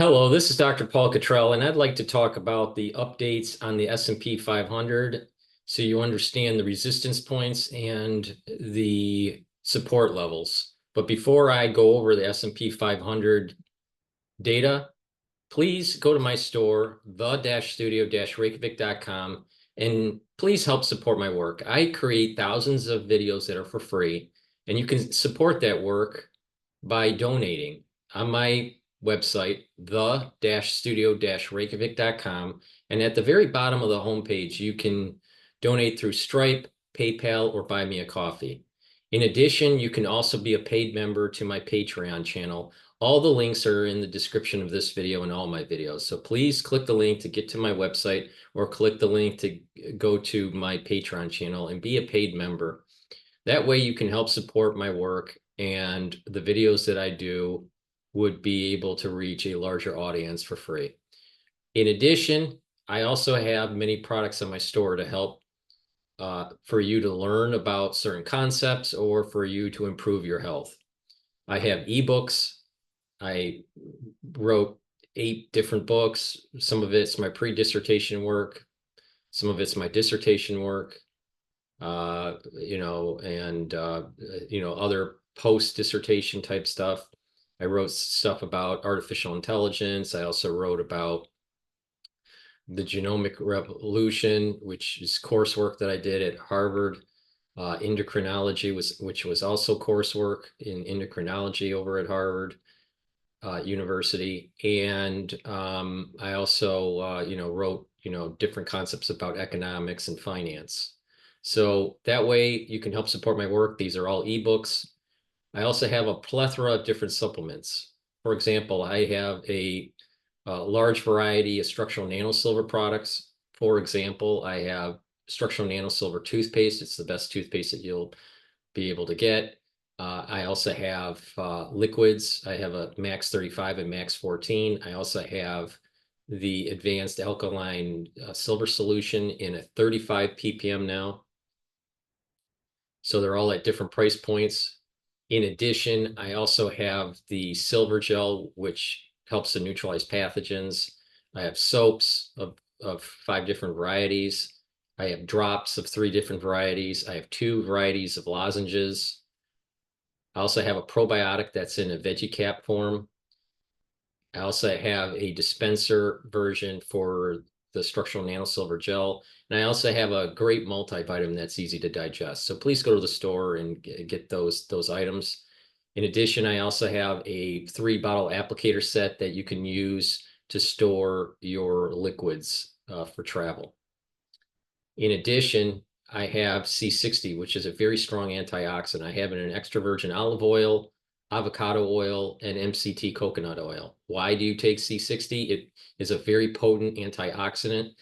Hello, this is Dr. Paul Cottrell, and I'd like to talk about the updates on the S&P 500 so you understand the resistance points and the support levels. But before I go over the S&P 500 data, please go to my store, the-studio-reykjavik.com, and please help support my work. I create thousands of videos that are for free, and you can support that work by donating on my website, the-studio-reykjavik.com. And at the very bottom of the homepage, you can donate through Stripe, PayPal, or buy me a coffee. In addition, you can also be a paid member to my Patreon channel. All the links are in the description of this video and all my videos. So please click the link to get to my website or click the link to go to my Patreon channel and be a paid member. That way you can help support my work, and the videos that I do would be able to reach a larger audience for free. In addition, I also have many products on my store to help for you to learn about certain concepts or for you to improve your health. I have ebooks. I wrote 8 different books. Some of it's my pre-dissertation work. Some of it's my dissertation work, and other post-dissertation type stuff. I wrote stuff about artificial intelligence. I also wrote about the genomic revolution, which is coursework that I did at Harvard. Endocrinology, which was also coursework in endocrinology over at Harvard University. And I also, wrote, different concepts about economics and finance. So that way you can help support my work. These are all ebooks. I also have a plethora of different supplements. For example, I have a large variety of structural nanosilver products. For example, I have structural nanosilver toothpaste. It's the best toothpaste that you'll be able to get. I also have liquids. I have a Max 35 and Max 14. I also have the advanced alkaline silver solution in a 35 ppm now. So they're all at different price points. In addition, I also have the silver gel, which helps to neutralize pathogens. I have soaps of 5 different varieties. I have drops of 3 different varieties. I have 2 varieties of lozenges. I also have a probiotic that's in a veggie cap form. I also have a dispenser version for the structural nanosilver gel. And I also have a great multivitamin that's easy to digest. So please go to the store and get those items. In addition, I also have a 3-bottle applicator set that you can use to store your liquids for travel. In addition, I have C60, which is a very strong antioxidant. I have it in extra virgin olive oil, avocado oil, and MCT coconut oil. Why do you take C60? It is a very potent antioxidant.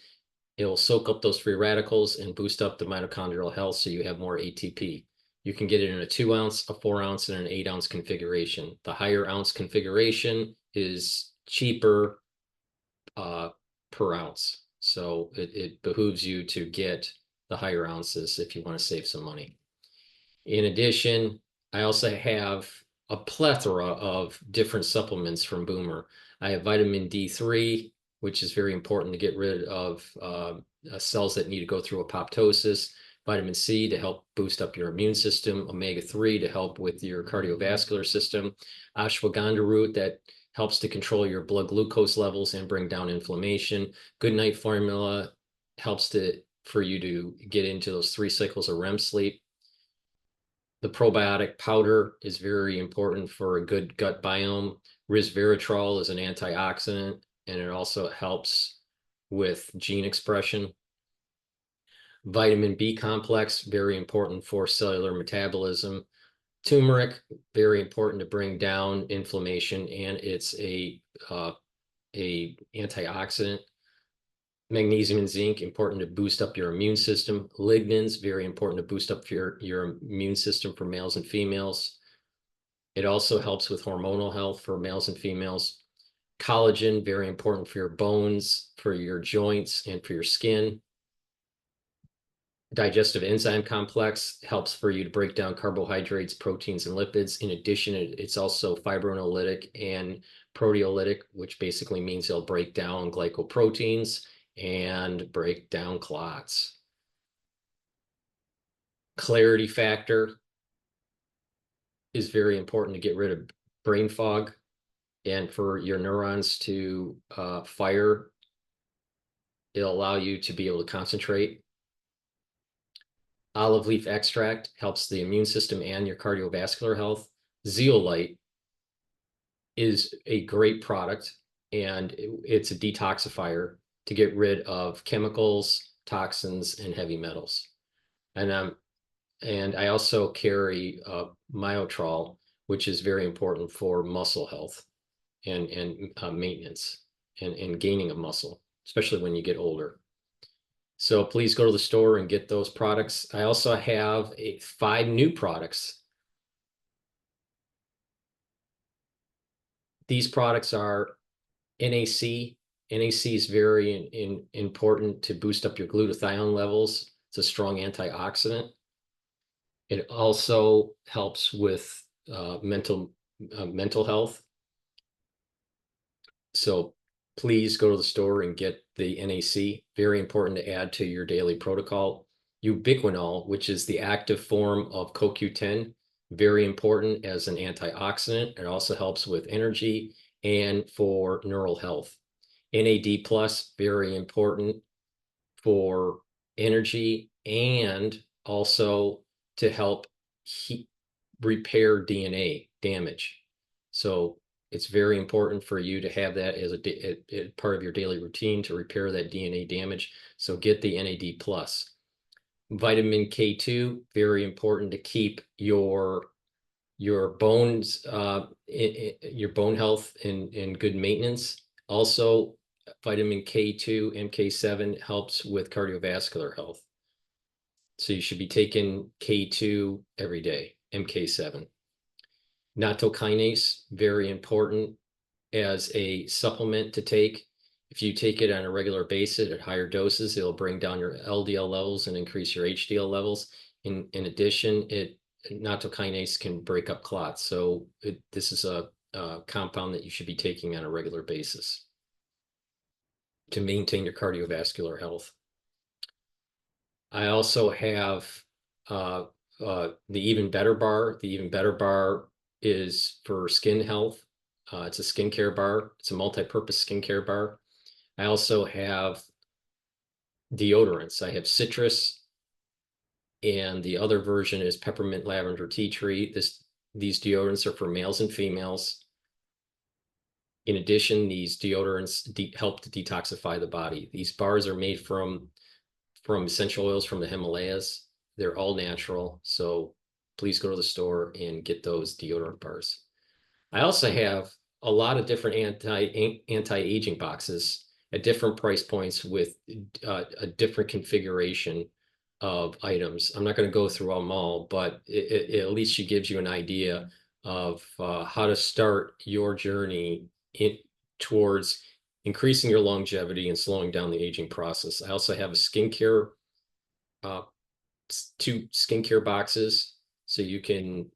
It will soak up those free radicals and boost up the mitochondrial health so you have more ATP. You can get it in a 2-ounce, a 4-ounce, and an 8-ounce configuration. The higher ounce configuration is cheaper per ounce. So it behooves you to get the higher ounces if you want to save some money. In addition, I also have a plethora of different supplements from Boomer. I have vitamin D3, which is very important to get rid of cells that need to go through apoptosis. Vitamin C to help boost up your immune system. Omega-3 to help with your cardiovascular system. Ashwagandha root that helps to control your blood glucose levels and bring down inflammation. Good night formula helps for you to get into those 3 cycles of REM sleep. The probiotic powder is very important for a good gut biome. Resveratrol is an antioxidant, and it also helps with gene expression. Vitamin B complex, very important for cellular metabolism. Turmeric, very important to bring down inflammation, and it's a antioxidant. Magnesium and zinc, important to boost up your immune system. Lignans, very important to boost up your immune system for males and females. It also helps with hormonal health for males and females. Collagen, very important for your bones, for your joints, and for your skin. digestive enzyme complex, helps for you to break down carbohydrates, proteins, and lipids. In addition, it's also fibrinolytic and proteolytic, which basically means it'll break down glycoproteins and break down clots. Clarity factor is very important to get rid of brain fog and for your neurons to fire. It'll allow you to be able to concentrate. Olive leaf extract helps the immune system and your cardiovascular health. Zeolite is a great product, and it's a detoxifier to get rid of chemicals, toxins, and heavy metals. And I also carry Myotrol, which is very important for muscle health and maintenance and gaining of muscle, especially when you get older. So please go to the store and get those products. I also have 5 new products. These products are NAC. NAC is very important to boost up your glutathione levels. It's a strong antioxidant. It also helps with mental health. So please go to the store and get the NAC. Very important to add to your daily protocol. Ubiquinol, which is the active form of CoQ10, very important as an antioxidant. It also helps with energy and for neural health. NAD+, very important for energy and also to help repair DNA damage. So it's very important for you to have that as a part of your daily routine to repair that DNA damage. So get the NAD+. Vitamin K2, very important to keep your bones, your bone health in good maintenance. Also, vitamin K2, MK7 helps with cardiovascular health. So you should be taking K2 every day, MK7. Nattokinase, very important as a supplement to take. If you take it on a regular basis at higher doses, it'll bring down your LDL levels and increase your HDL levels. In addition, nattokinase can break up clots. So this is a compound that you should be taking on a regular basis to maintain your cardiovascular health. I also have the Even Better Bar. The Even Better Bar is for skin health. It's a skincare bar. It's a multi-purpose skincare bar. I also have deodorants. I have citrus, and the other version is peppermint, lavender, tea tree. These deodorants are for males and females. In addition, these deodorants help to detoxify the body. These bars are made from essential oils from the Himalayas. They're all natural. So please go to the store and get those deodorant bars. I also have a lot of different anti-aging boxes at different price points with a different configuration of items. I'm not going to go through them all, but it at least gives you an idea of how to start your journey towards increasing your longevity and slowing down the aging process. I also have a skincare, 2 skincare boxes, so you can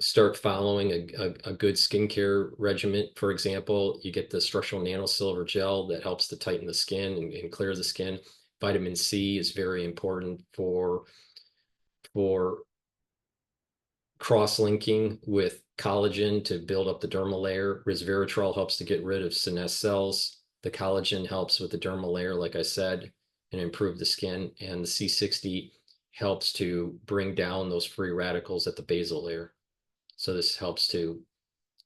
start following a good skincare regimen. For example, you get the structural nano silver gel that helps to tighten the skin and clear the skin. Vitamin C is very important for cross-linking with collagen to build up the dermal layer. Resveratrol helps to get rid of senescent cells. The collagen helps with the dermal layer, like I said, and improve the skin. And the C60 helps to bring down those free radicals at the basal layer. So this helps to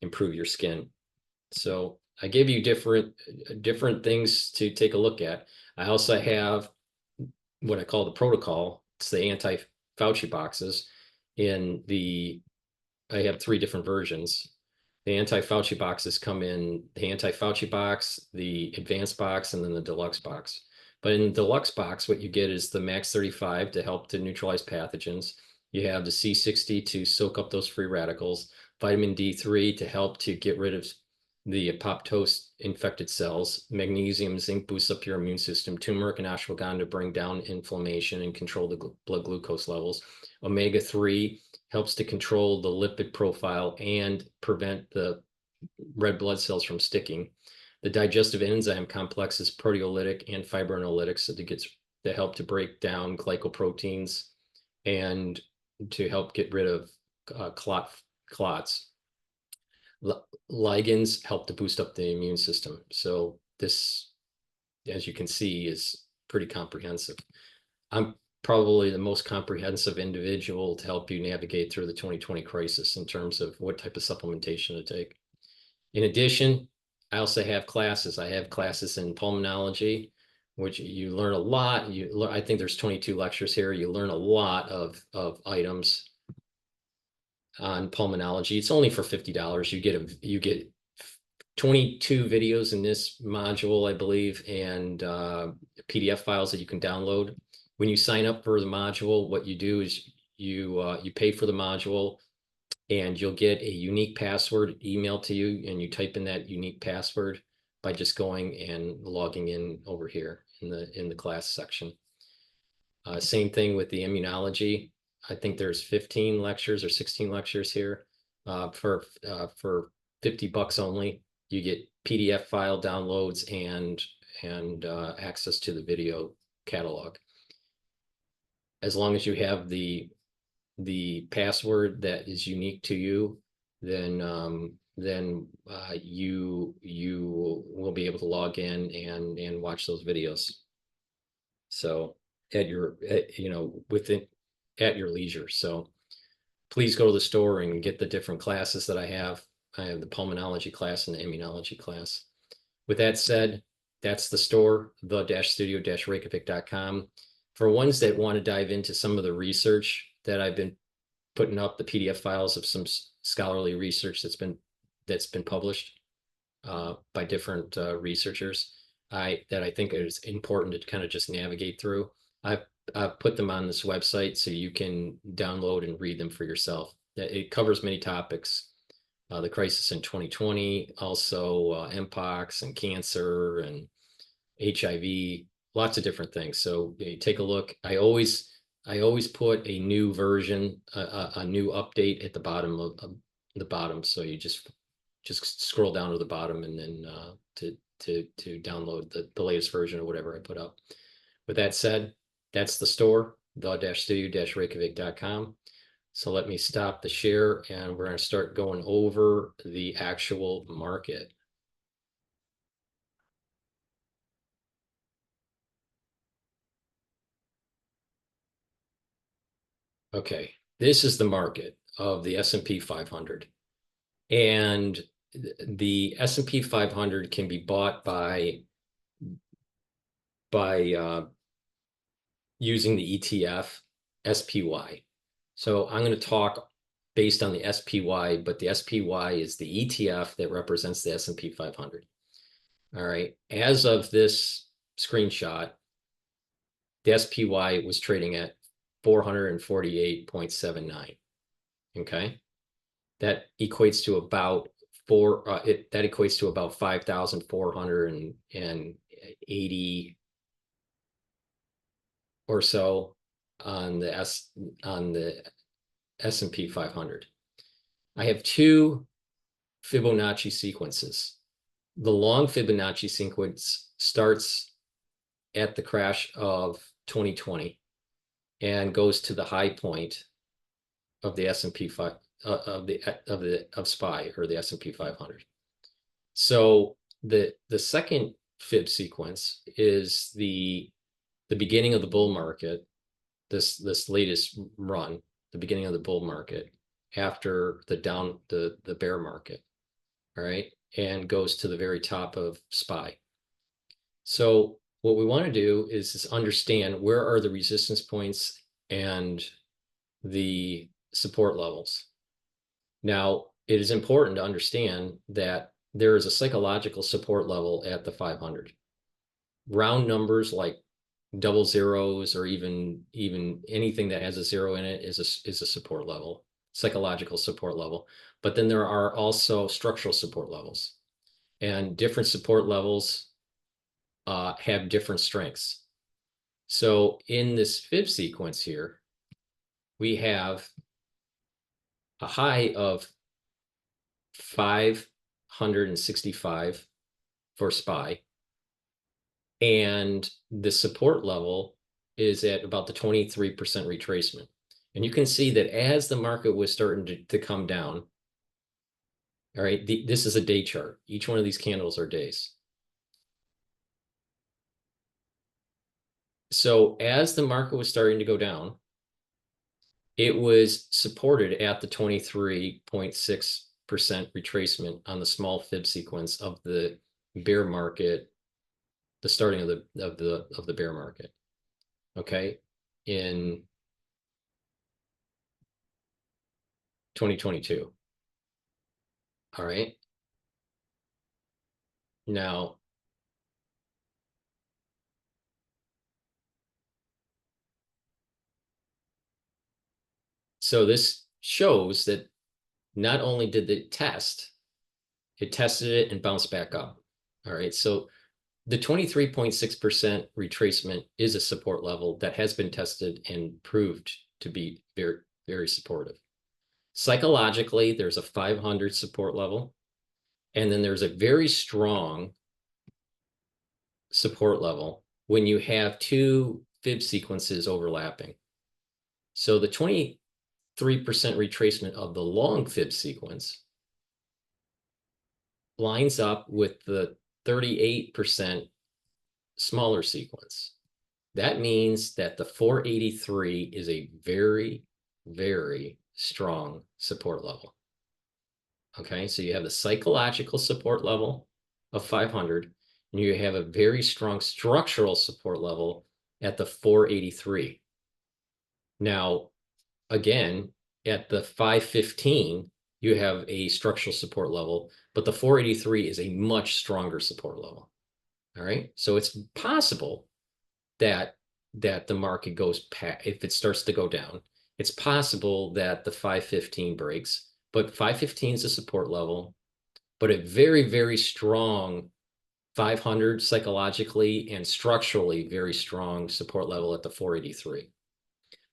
improve your skin. So I gave you different things to take a look at. I also have what I call the protocol. It's the anti-Fauci boxes. I have 3 different versions. The anti-Fauci boxes come in the anti-Fauci box, the advanced box, and then the deluxe box. But in the deluxe box, what you get is the Max 35 to help to neutralize pathogens. You have the C60 to soak up those free radicals, vitamin D3 to help to get rid of the apoptose infected cells. Magnesium, zinc boosts up your immune system. Turmeric and ashwagandha bring down inflammation and control the blood glucose levels. Omega-3 helps to control the lipid profile and prevent the red blood cells from sticking. The digestive enzyme complex is proteolytic and fibrinolytic, so that help to break down glycoproteins and to help get rid of clots. Ligands help to boost up the immune system. So this, as you can see, is pretty comprehensive. I'm probably the most comprehensive individual to help you navigate through the 2020 crisis in terms of what type of supplementation to take. In addition, I also have classes. I have classes in pulmonology, which you learn a lot. I think there's 22 lectures here. You learn a lot of items on pulmonology. It's only for $50. You get 22 videos in this module, I believe, and PDF files that you can download. When you sign up for the module, what you do is you pay for the module, and you'll get a unique password emailed to you, and you type in that unique password by just going and logging in over here in the class section. Same thing with the immunology. I think there's 15 lectures or 16 lectures here for $50 only. You get PDF file downloads and access to the video catalog. As long as you have the password that is unique to you, then you will be able to log in and watch those videos. So at your leisure. So please go to the store and get the different classes that I have. I have the pulmonology class and the immunology class. With that said, that's the store, the-studio-reykjavik.com. For ones that want to dive into some of the research that I've been putting up, the PDF files of some scholarly research that's been published by different researchers, that I think is important to kind of just navigate through. I've put them on this website so you can download and read them for yourself. It covers many topics. The crisis in 2020, also Mpox and cancer and HIV, lots of different things. So take a look. I always put a new version, a new update at the bottom of the bottom. So you just scroll down to the bottom and then to download the latest version or whatever I put up. With that said, that's the store, the-studio-reykjavik.com. So let me stop the share, and we're going to start going over the actual market. Okay, this is the market of the S&P 500. And the S&P 500 can be bought by using the ETF SPY. So I'm going to talk based on the SPY, but the SPY is the ETF that represents the S&P 500. All right. As of this screenshot, the SPY was trading at 448.79. Okay. That equates to about 5,480 or so on the S&P 500. I have two Fibonacci sequences. The long Fibonacci sequence starts at the crash of 2020 and goes to the high point of the S&P 5 of SPY, or the S&P 500. So the second Fib sequence is the beginning of the bull market, this latest run, the beginning of the bull market after the bear market, all right, and goes to the very top of SPY. So what we want to do is understand where are the resistance points and the support levels. Now, it is important to understand that there is a psychological support level at the 500. Round numbers like double zeros or even anything that has a zero in it is a support level, psychological support level. But then there are also structural support levels. and different support levels have different strengths. So in this fib sequence here, we have a high of 565 for SPY, and the support level is at about the 23% retracement. And you can see that as the market was starting to come down, all right, this is a day chart. Each one of these candles are days. So as the market was starting to go down, it was supported at the 23.6% retracement on the small fib sequence of the bear market, the starting of the bear market. Okay, in 2022. All right. Now, so this shows that not only did it tested it and bounced back up. All right. So the 23.6% retracement is a support level that has been tested and proved to be very, very supportive. Psychologically, there's a 500 support level, and then there's a very strong support level when you have two fib sequences overlapping. So the 23% retracement of the long fib sequence lines up with the 38% smaller sequence. That means that the 483 is a very, very strong support level. Okay, so you have the psychological support level of 500, and you have a very strong structural support level at the 483. Now, again, at the 515, you have a structural support level, but the 483 is a much stronger support level. All right, so it's possible that the market goes past, if it starts to go down, it's possible that the 515 breaks, but 515 is a support level, but a very, very strong 500 psychologically and structurally very strong support level at the 483.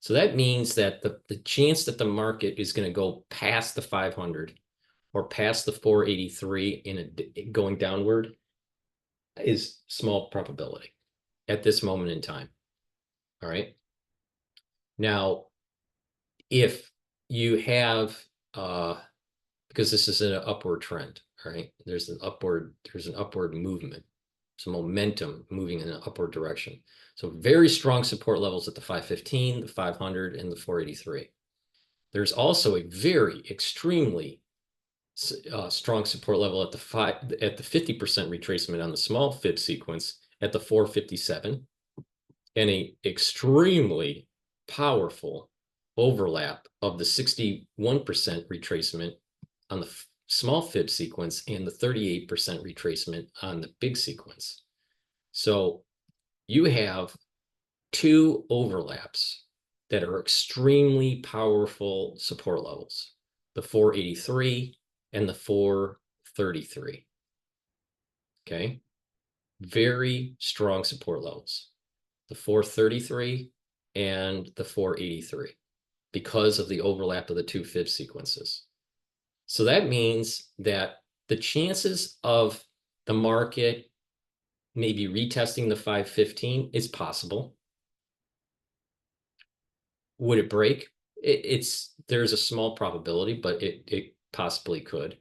So that means that the chance that the market is going to go past the 500 or past the 483 in going downward is small probability at this moment in time. All right. Now, if you have, because this is an upward trend, right? There's an upward movement, some momentum moving in an upward direction. So very strong support levels at the 515, the 500, and the 483. There's also a very extremely strong support level at the 50% retracement on the small fib sequence at the 457, and a extremely powerful overlap of the 61% retracement on the small fib sequence and the 38% retracement on the big sequence. So you have two overlaps that are extremely powerful support levels, the 483 and the 433. Okay, very strong support levels, the 433 and the 483, because of the overlap of the two fib sequences. So that means that the chances of the market maybe retesting the 515 is possible. Would it break? There's a small probability, but it possibly could.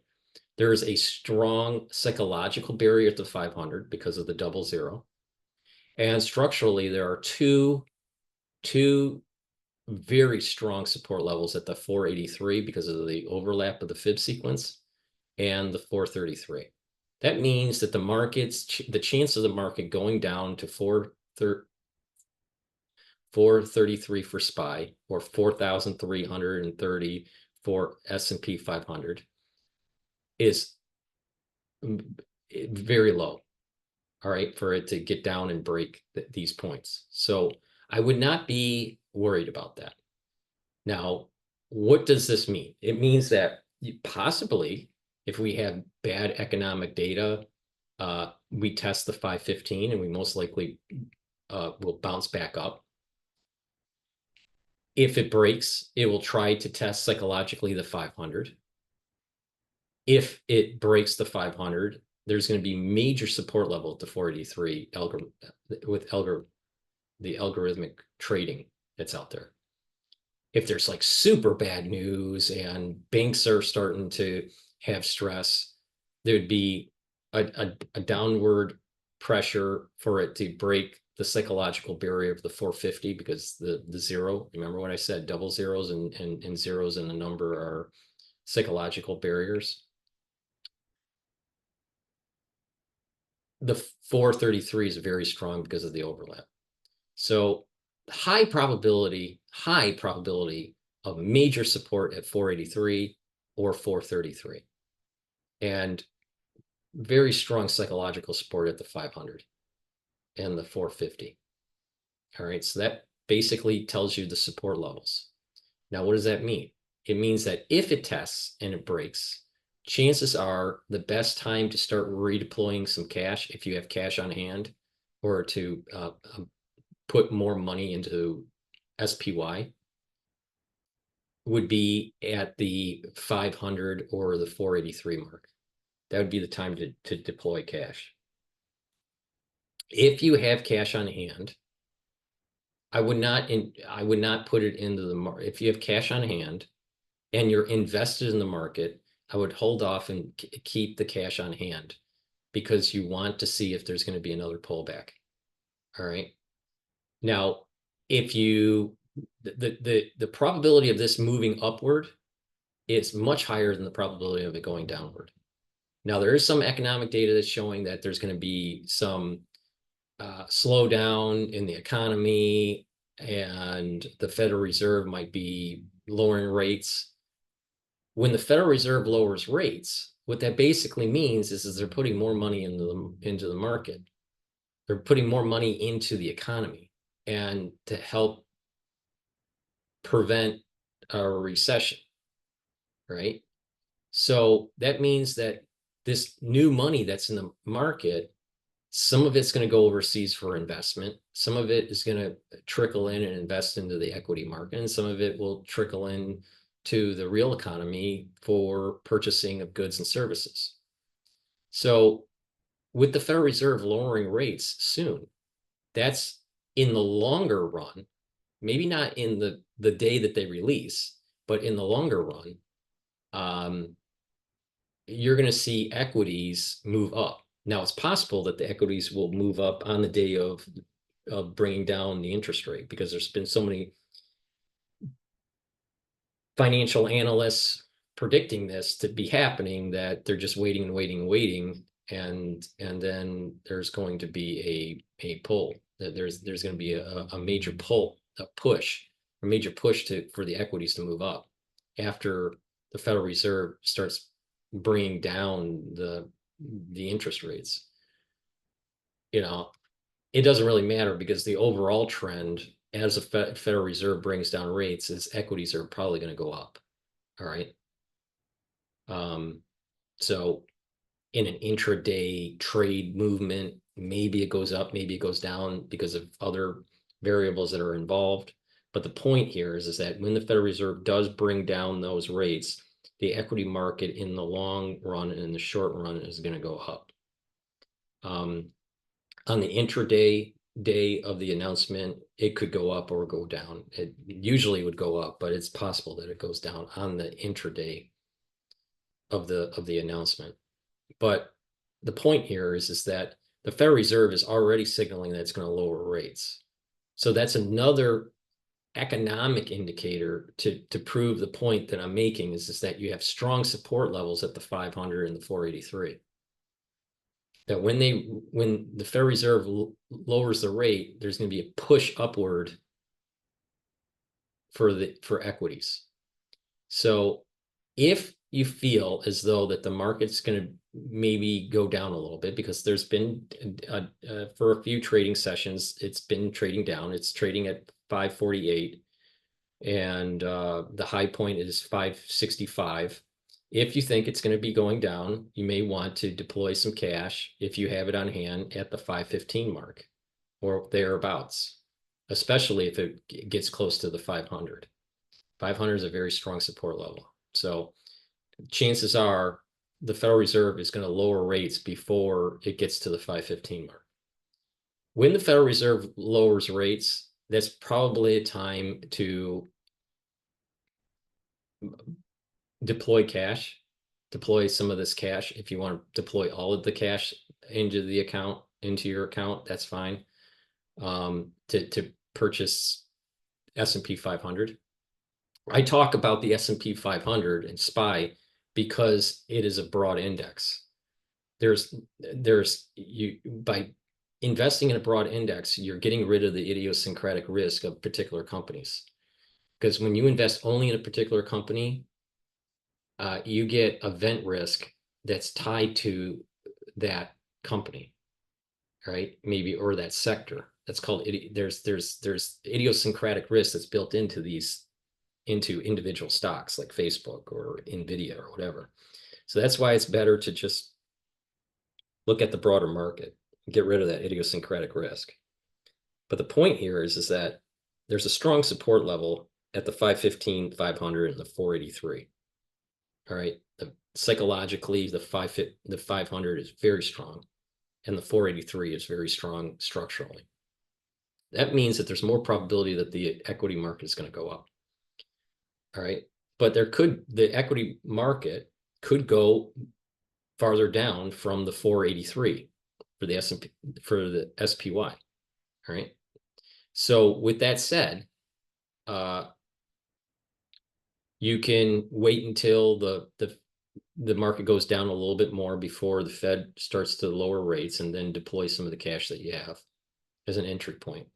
There is a strong psychological barrier at the 500 because of the double zero. And structurally, there are two very strong support levels at the 483 because of the overlap of the fib sequence and the 433. That means that the chance of the market going down to 433 for SPY or 4,330 for S&P 500 is very low, all right, for it to get down and break these points. So I would not be worried about that. Now, what does this mean? It means that possibly, if we have bad economic data we test the 515 and we most likely will bounce back up. If it breaks, it will try to test psychologically the 500. If it breaks the 500, there's going to be major support level at the 483 with the algorithmic trading that's out there. If there's like super bad news and banks are starting to have stress, there'd be a downward pressure for it to break the psychological barrier of the 450, because the zero, remember what I said, double zeros and zeros in the number are psychological barriers. The 433 is very strong because of the overlap. So high probability of major support at 483 or 433, and very strong psychological support at the 500 and the 450. All right, so that basically tells you the support levels. Now, what does that mean? It means that if it tests and it breaks, chances are the best time to start redeploying some cash, if you have cash on hand, or to put more money into SPY, would be at the 500 or the 483 mark. That would be the time to deploy cash. If you have cash on hand, I would not put it into the market. If you have cash on hand and you're invested in the market, I would hold off and keep the cash on hand, because you want to see if there's going to be another pullback. All right. Now, if you the probability of this moving upward is much higher than the probability of it going downward. Now, there is some economic data that's showing that there's going to be some slowdown in the economy, and the Federal Reserve might be lowering rates. When the Federal Reserve lowers rates, what that basically means is they're putting more money into the market. They're putting more money into the economy, and to help prevent a recession, right? So that means that this new money that's in the market, some of it's going to go overseas for investment. Some of it is going to trickle in and invest into the equity market, and some of it will trickle in to the real economy for purchasing of goods and services. So with the Federal Reserve lowering rates soon, that's in the longer run, maybe not in the day that they release, but in the longer run, you're going to see equities move up. Now, it's possible that the equities will move up on the day of bringing down the interest rate, because there's been so many financial analysts predicting this to be happening that they're just waiting and waiting and waiting, and then there's going to be a pull. That there's going to be a major pull, a major push for the equities to move up after the Federal Reserve starts bringing down the interest rates. You know, it doesn't really matter, because the overall trend as the Federal Reserve brings down rates is equities are probably going to go up. All right. So in an intraday trade movement, maybe it goes up, maybe it goes down because of other variables that are involved. But the point here is that when the Federal Reserve does bring down those rates, the equity market in the long run and in the short run is going to go up. On the intraday day of the announcement, it could go up or go down. It usually would go up, but it's possible that it goes down on the intraday of the announcement. But the point here is that the Federal Reserve is already signaling that it's going to lower rates. So that's another economic indicator to prove the point that I'm making, is that you have strong support levels at the 500 and the 483. That when the Federal Reserve lowers the rate, there's going to be a push upward for equities. So if you feel as though that the market's going to maybe go down a little bit, because there's been for a few trading sessions, it's been trading down. It's trading at 548, and the high point is 565. If you think it's going to be going down, you may want to deploy some cash if you have it on hand at the 515 mark or thereabouts, especially if it gets close to the 500. 500 is a very strong support level. So chances are the Federal Reserve is going to lower rates before it gets to the 515 mark. When the Federal Reserve lowers rates, that's probably a time to deploy cash, deploy some of this cash. If you want to deploy all of the cash into the account, into your account, that's fine. To purchase S&P 500. I talk about the S&P 500 and SPY because it is a broad index. There's you by investing in a broad index, you're getting rid of the idiosyncratic risk of particular companies. Because when you invest only in a particular company, you get event risk that's tied to that company, right? Maybe, or that sector. That's called, there's idiosyncratic risk that's built into individual stocks like Facebook or Nvidia or whatever. So that's why it's better to just look at the broader market and get rid of that idiosyncratic risk. But the point here is that there's a strong support level at the 515, 500, and the 483. All right. Psychologically, the 500 is very strong, and the 483 is very strong structurally. That means that there's more probability that the equity market is going to go up. All right. But the equity market could go farther down from the 483 for the S&P, for the SPY. All right. So with that said, you can wait until the market goes down a little bit more before the Fed starts to lower rates, and then deploy some of the cash that you have as an entry point.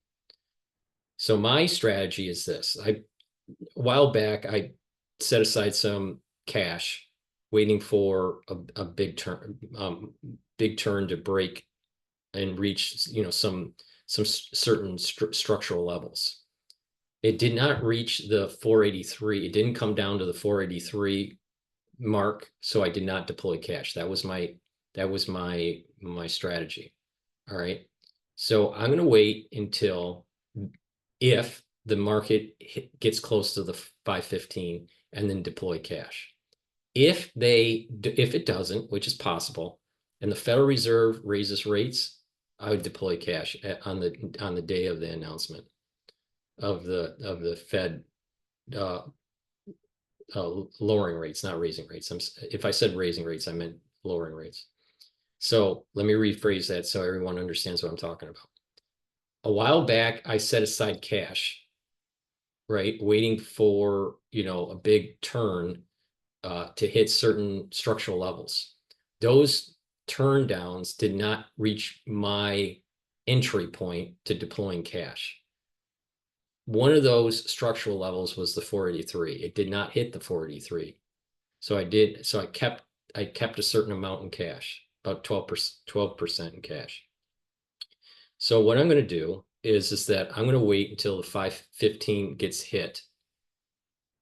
So my strategy is this. A while back, I set aside some cash waiting for a big turn to break and reach, some certain structural levels. It did not reach the 483. It didn't come down to the 483 mark, so I did not deploy cash. That was my strategy. All right. So I'm going to wait until, if the market gets close to the 515, and then deploy cash. If it doesn't, which is possible, and the Federal Reserve raises rates, I would deploy cash on the day of the announcement of the Fed lowering rates, not raising rates. If I said raising rates, I meant lowering rates. So let me rephrase that so everyone understands what I'm talking about. A while back, I set aside cash, right, waiting for a big turn to hit certain structural levels. Those turn downs did not reach my entry point to deploying cash. One of those structural levels was the 483. It did not hit the 483. So I kept a certain amount in cash, about 12% in cash. So what I'm going to do is that I'm going to wait until the 515 gets hit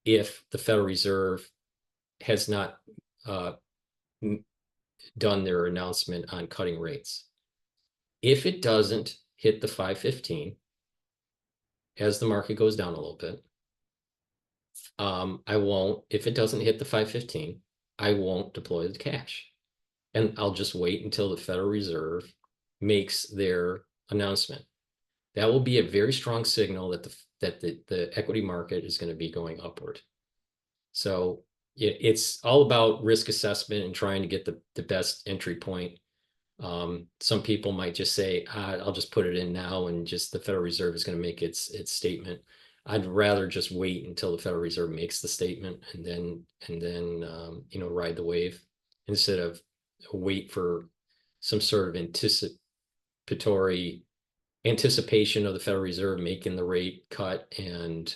if the Federal Reserve has not done their announcement on cutting rates. If it doesn't hit the 515, as the market goes down a little bit, I won't, if it doesn't hit the 515, I won't deploy the cash. And I'll just wait until the Federal Reserve makes their announcement. That will be a very strong signal that the equity market is going to be going upward. So it's all about risk assessment and trying to get the best entry point. Some people might just say, I'll just put it in now, and just the Federal Reserve is going to make its statement. I'd rather just wait until the Federal Reserve makes the statement and then ride the wave, instead of wait for some sort of anticipation of the Federal Reserve making the rate cut, and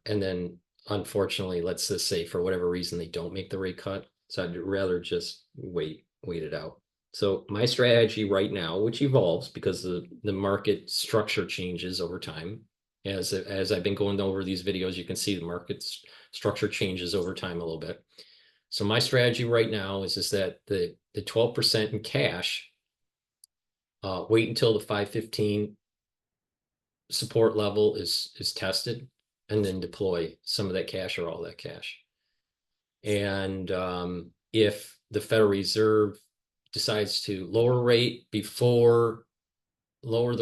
then unfortunately, let's just say for whatever reason they don't make the rate cut. So I'd rather just wait it out. So my strategy right now, which evolves because the market structure changes over time. As I've been going over these videos, you can see the market structure changes over time a little bit. So my strategy right now is that the 12% in cash, wait until the 515 support level is tested, and then deploy some of that cash or all that cash. And if the Federal Reserve decides to lower the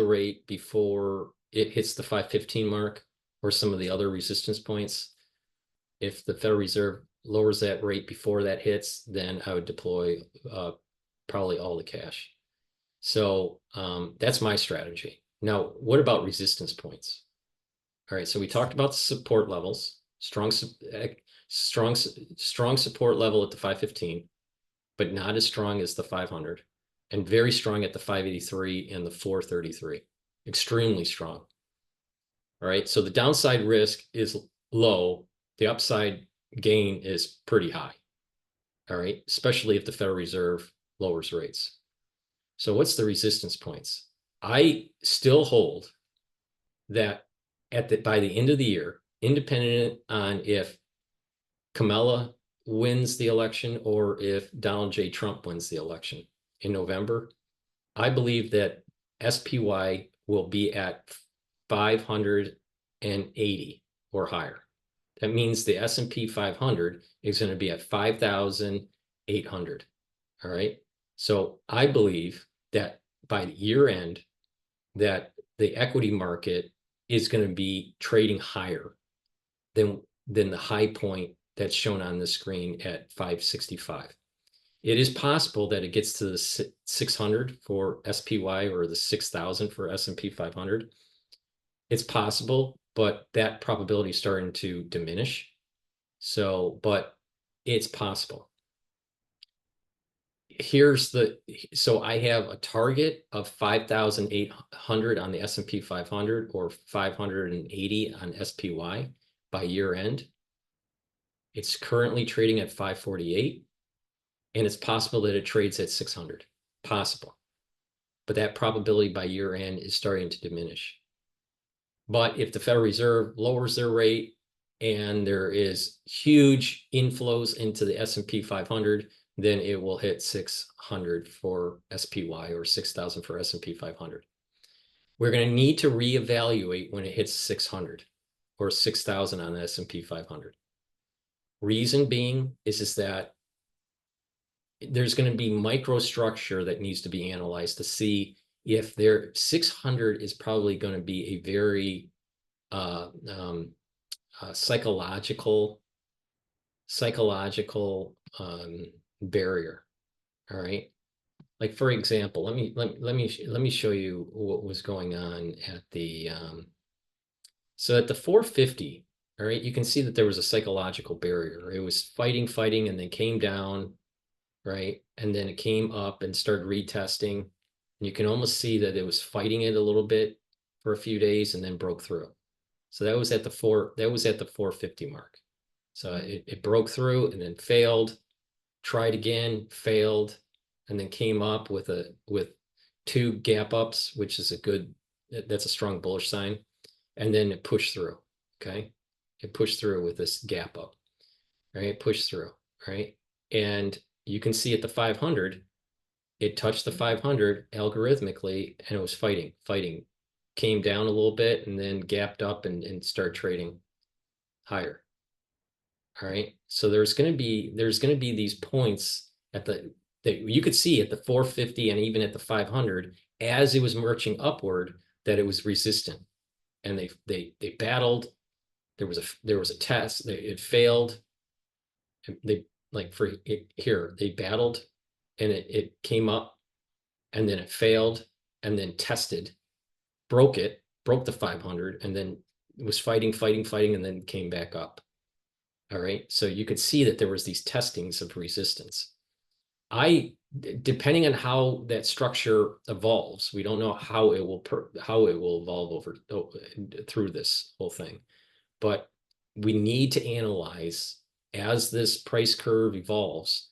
rate before it hits the 515 mark or some of the other resistance points, if the Federal Reserve lowers that rate before that hits, then I would deploy probably all the cash. So that's my strategy. Now, what about resistance points? All right, so we talked about support levels, strong support level at the 515, but not as strong as the 500, and very strong at the 583 and the 433, extremely strong. All right, so the downside risk is low. The upside gain is pretty high. All right, especially if the Federal Reserve lowers rates. So what's the resistance points? I still hold that by the end of the year, independent on if Kamala wins the election or if Donald J. Trump wins the election in November, I believe that SPY will be at 580 or higher. That means the S&P 500 is going to be at 5,800. All right. So I believe that by the year end, that the equity market is going to be trading higher than the high point that's shown on the screen at 565. It is possible that it gets to the 600 for SPY or the 6,000 for S&P 500. It's possible, but that probability is starting to diminish. So, but it's possible. So I have a target of 5,800 on the S&P 500 or 580 on SPY by year end. It's currently trading at 548, and it's possible that it trades at 600. Possible. But that probability by year end is starting to diminish. But if the Federal Reserve lowers their rate and there is huge inflows into the S&P 500, then it will hit 600 for SPY or 6,000 for S&P 500. We're going to need to reevaluate when it hits 600 or 6,000 on the S&P 500. Reason being is that there's going to be microstructure that needs to be analyzed to see if 600 is probably going to be a very psychological barrier. All right. Like for example, let me show you what was going on at the so at the 450. All right, you can see that there was a psychological barrier. It was fighting, and then came down, right? And then it came up and started retesting. And you can almost see that it was fighting it a little bit for a few days and then broke through. So that was at the 450 mark. So it broke through and then failed, tried again, failed, and then came up with two gap ups, which is that's a strong bullish sign. And then it pushed through. Okay. It pushed through with this gap up, right? Pushed through, right? And you can see at the 500, it touched the 500 algorithmically, and it was fighting, came down a little bit, and then gapped up and started trading higher. All right. So there's going to be these points that you could see at the 450 and even at the 500 as it was marching upward that it was resistant, and they battled. There was a test. It failed. They they battled, and it came up, and then it failed, and then tested, broke the 500, and then it was fighting, and then came back up. All right. So you could see that there was these testings of resistance. Depending on how that structure evolves, we don't know how it will evolve through this whole thing. But we need to analyze as this price curve evolves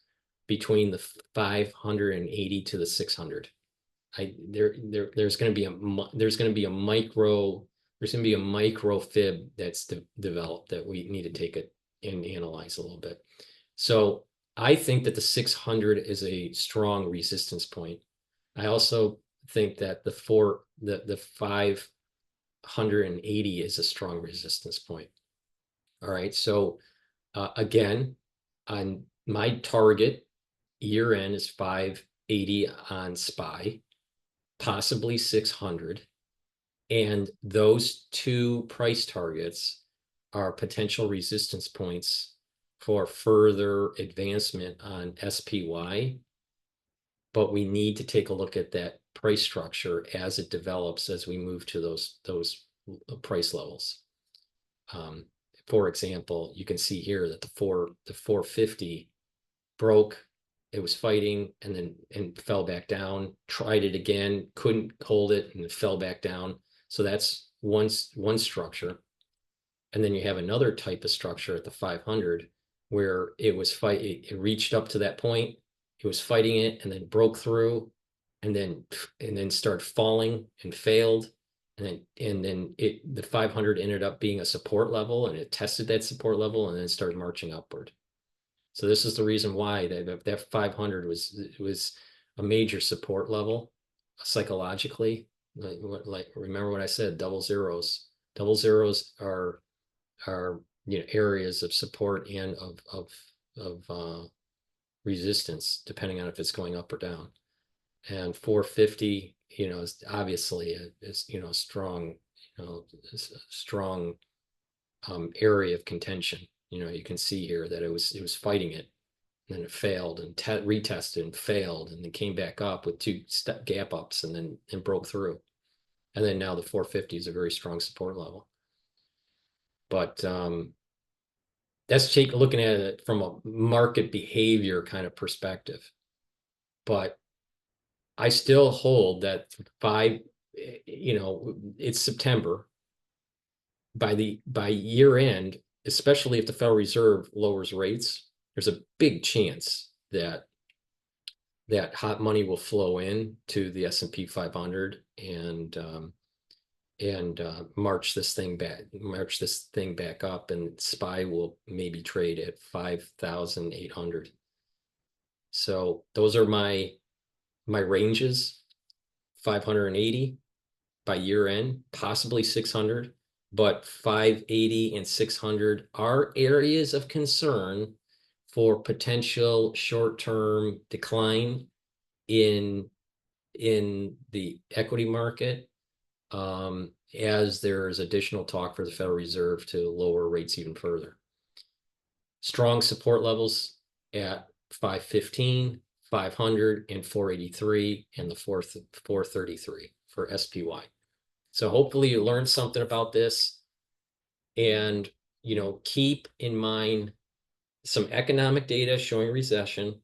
between the 580 to the 600. There's going to be a micro fib that's developed that we need to take it and analyze a little bit. So I think that the 600 is a strong resistance point. I also think that the 580 is a strong resistance point. All right. So again, on my target year end is 580 on SPY, possibly 600. And those two price targets are potential resistance points for further advancement on SPY. But we need to take a look at that price structure as it develops as we move to those price levels. For example, you can see here that the 450 broke, it was fighting and fell back down, tried it again, couldn't hold it, and it fell back down. So that's one structure. And then you have another type of structure at the 500 where it reached up to that point, it was fighting it, and then broke through, and then started falling and failed. And then the 500 ended up being a support level, and it tested that support level and then started marching upward. So this is the reason why that 500 was a major support level psychologically. Remember what I said, double zeros. Double zeros are areas of support and of resistance, depending on if it's going up or down. And 450, is obviously a strong, strong area of contention. You can see here that it was fighting it, and then it failed and retested and failed, and then came back up with two gap ups and then broke through. And then now the 450 is a very strong support level. But that's looking at it from a market behavior kind of perspective. But I still hold that it's September. By year end, especially if the Federal Reserve lowers rates, there's a big chance that hot money will flow in to the S&P 500 and march this thing back up, and SPY will maybe trade at 5,800. So those are my ranges: 580 by year end, possibly 600, but 580 and 600 are areas of concern for potential short-term decline in the equity market, as there's additional talk for the Federal Reserve to lower rates even further. Strong support levels at 515, 500, and 483, and the 433 for SPY. So hopefully you learned something about this, and keep in mind some economic data showing recession,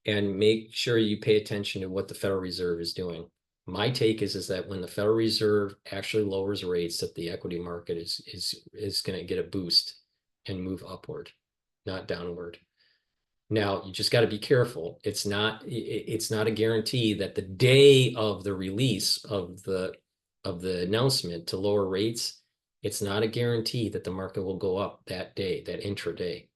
and make sure you pay attention to what the Federal Reserve is doing. My take is that when the Federal Reserve actually lowers rates, that the equity market is going to get a boost and move upward, not downward. Now, you just got to be careful. It's not a guarantee that the day of the release of the announcement to lower rates, it's not a guarantee that the market will go up that day, that intraday.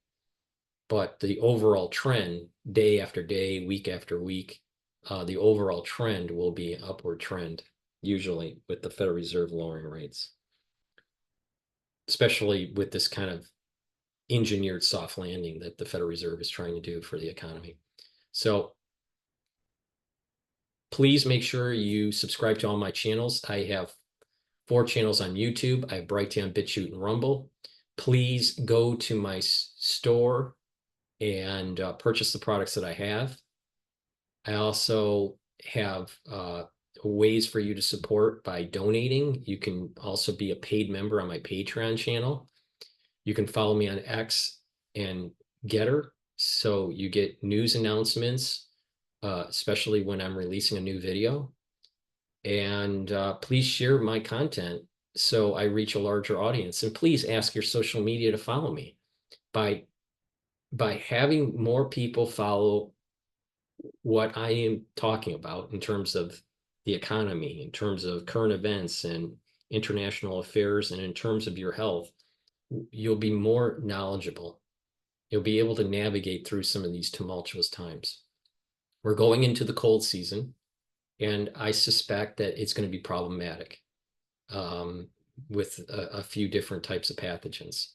But the overall trend, day after day, week after week, the overall trend will be an upward trend, usually with the Federal Reserve lowering rates, especially with this kind of engineered soft landing that the Federal Reserve is trying to do for the economy. So please make sure you subscribe to all my channels. I have 4 channels on YouTube. I have Brighteon, Bitchute, and Rumble. Please go to my store and purchase the products that I have. I also have ways for you to support by donating. You can also be a paid member on my Patreon channel. You can follow me on X and GETTR, so you get news announcements, especially when I'm releasing a new video. And please share my content so I reach a larger audience. And please ask your social media to follow me. By having more people follow what I am talking about in terms of the economy, in terms of current events and international affairs, and in terms of your health, you'll be more knowledgeable. You'll be able to navigate through some of these tumultuous times. We're going into the cold season, and I suspect that it's going to be problematic with a few different types of pathogens.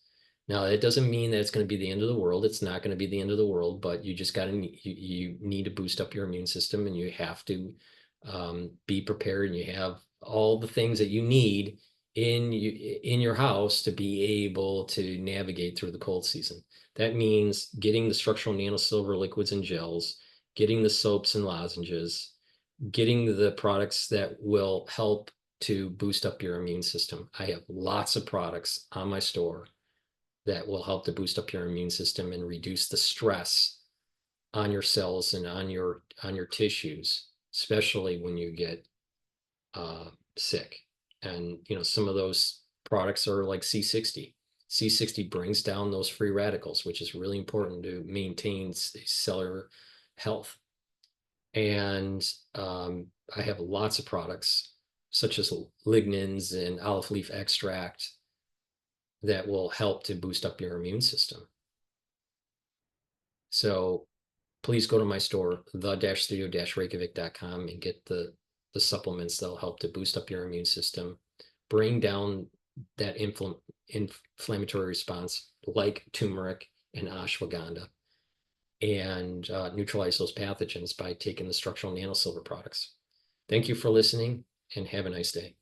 Now, that doesn't mean that it's going to be the end of the world. It's not going to be the end of the world, but you just got to you need to boost up your immune system, and you have to be prepared, and you have all the things that you need in your house to be able to navigate through the cold season. That means getting the structural nanosilver liquids and gels, getting the soaps and lozenges, getting the products that will help to boost up your immune system. I have lots of products on my store that will help to boost up your immune system and reduce the stress on your cells and on your tissues, especially when you get sick. And some of those products are like C60. C60 brings down those free radicals, which is really important to maintain cellular health. And I have lots of products such as lignans and olive leaf extract that will help to boost up your immune system. So please go to my store, the-studio-reykjavik.com, and get the supplements that'll help to boost up your immune system, bring down that inflammatory response like turmeric and ashwagandha, and neutralize those pathogens by taking the structural nanosilver products. Thank you for listening, and have a nice day.